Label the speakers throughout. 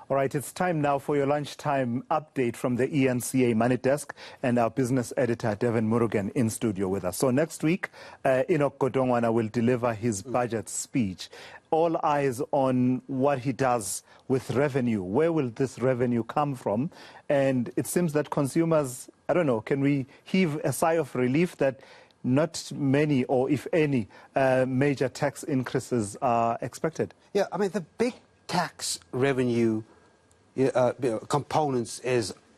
Speaker 1: All right, it's time now for your lunchtime update from the eNCA Money Desk and our business editor, Devan Murugan, in studio with us. So next week, Enoch Godongwana will deliver his budget speech. All eyes on what he does with revenue. Where will this revenue come from? And it seems that consumers, I don't know, can we heave a sigh of relief that not many, or if any, major tax increases are expected?
Speaker 2: Yeah, I mean, the big tax revenue components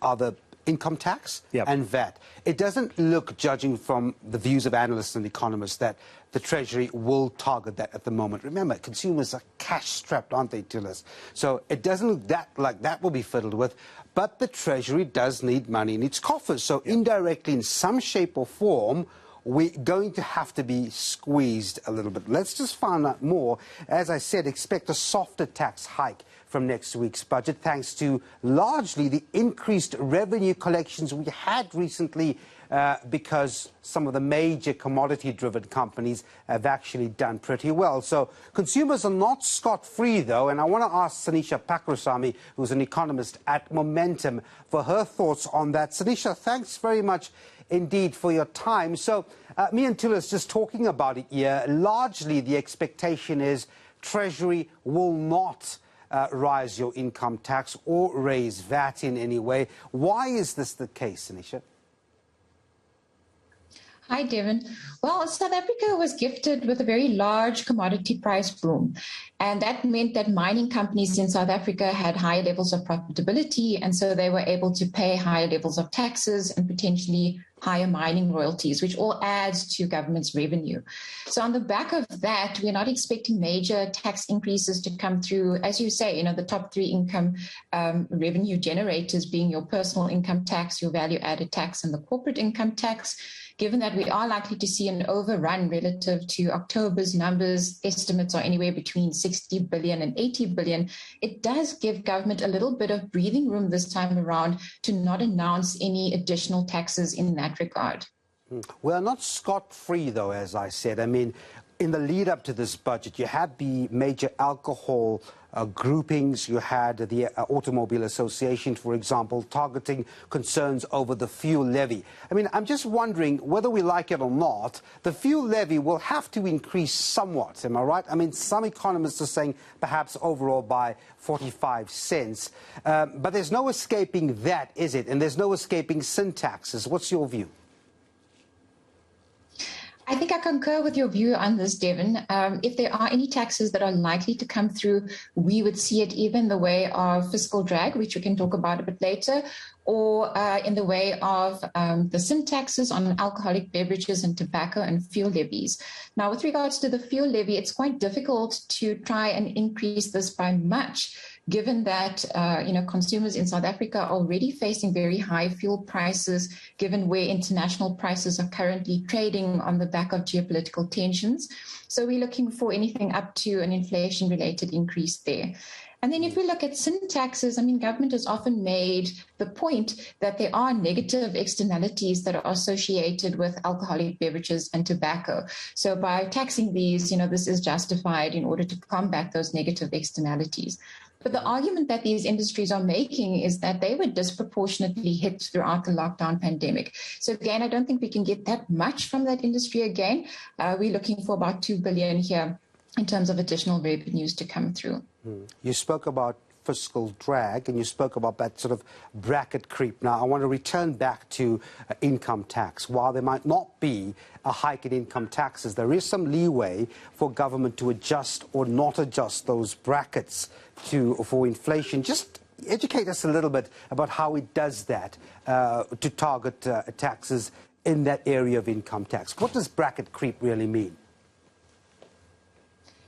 Speaker 2: are the income tax and VAT. It doesn't look, judging from the views of analysts and economists, that the Treasury will target that at the moment. Remember, consumers are cash-strapped, aren't they, Tillis? So it doesn't look like that will be fiddled with, but the Treasury does need money in its coffers. So indirectly, in some shape or form, we're going to have to be squeezed a little bit. Let's just find out more. As I said, expect a softer tax hike from next week's budget, thanks to largely the increased revenue collections we had recently, because some of the major commodity-driven companies have actually done pretty well. So consumers are not scot-free, though, and I want to ask Sanisha Packirisamy, who's an economist at Momentum, for her thoughts on that. Sanisha, thanks very much indeed for your time. So me and Tillis just talking about it here. Largely the expectation is Treasury will not rise your income tax or raise VAT in any way. Why is this the case, Sanisha?
Speaker 3: Hi, Devan. Well, South Africa was gifted with a very large commodity price boom, and that meant that mining companies in South Africa had higher levels of profitability, and so they were able to pay higher levels of taxes and potentially higher mining royalties, which all adds to government's revenue. So on the back of that, we're not expecting major tax increases to come through. As you say, the top three income revenue generators being your personal income tax, your value-added tax, and the corporate income tax. Given that we are likely to see an overrun relative to October's numbers, estimates are anywhere between 60 billion and 80 billion, it does give government a little bit of breathing room this time around to not announce any additional taxes in that regard.
Speaker 2: We're not scot-free, though, as I said. I mean, in the lead-up to this budget, you had the major alcohol groupings. You had the Automobile Association, for example, targeting concerns over the fuel levy. I mean, I'm just wondering, whether we like it or not, the fuel levy will have to increase somewhat, am I right? I mean, some economists are saying perhaps overall by 45 cents. But there's no escaping that, is it? And there's no escaping sin taxes. What's your view?
Speaker 3: I think I concur with your view on this, Devan. If there are any taxes that are likely to come through, we would see it either in the way of fiscal drag, which we can talk about a bit later, or in the way of the sin taxes on alcoholic beverages and tobacco and fuel levies. Now, with regards to the fuel levy, it's quite difficult to try and increase this by much, given that consumers in South Africa are already facing very high fuel prices, given where international prices are currently trading on the back of geopolitical tensions. So we're looking for anything up to an inflation-related increase there. And then if we look at sin taxes, I mean, government has often made the point that there are negative externalities that are associated with alcoholic beverages and tobacco. So by taxing these, this is justified in order to combat those negative externalities. But the argument that these industries are making is that they were disproportionately hit throughout the lockdown pandemic. So again, I don't think we can get that much from that industry again. We're looking for about 2 billion here in terms of additional revenues to come through.
Speaker 2: You spoke about fiscal drag, and you spoke about that sort of bracket creep. Now, I want to return back to income tax. While there might not be a hike in income taxes, there is some leeway for government to adjust or not adjust those brackets for inflation. Just educate us a little bit about how it does that to target taxes in that area of income tax. What does bracket creep really mean?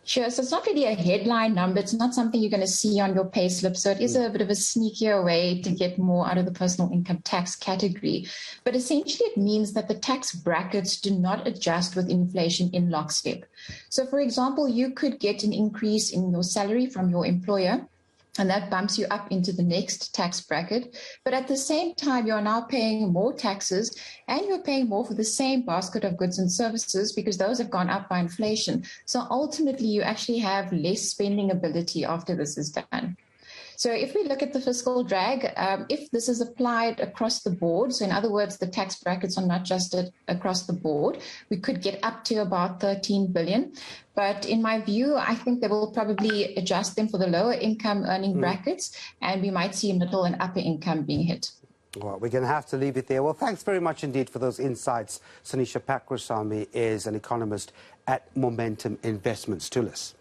Speaker 3: Sure. So it's not really a headline number. It's not something you're going to see on your pay slip. So it is a bit of a sneakier way to get more out of the personal income tax category. But essentially, it means that the tax brackets do not adjust with inflation in lockstep. So, for example, you could get an increase in your salary from your employer, and that bumps you up into the next tax bracket. But at the same time, you're now paying more taxes, and you're paying more for the same basket of goods and services because those have gone up by inflation. So ultimately, you actually have less spending ability after this is done. So if we look at the fiscal drag, if this is applied across the board, so in other words, the tax brackets are not just across the board, we could get up to about 13 billion. But in my view, I think they will probably adjust them for the lower income earning brackets, and we might see middle and upper income being hit.
Speaker 2: Well, we're going to have to leave it there. Well, thanks very much indeed for those insights. Sanisha Packirisamy is an economist at Momentum Investments. To us.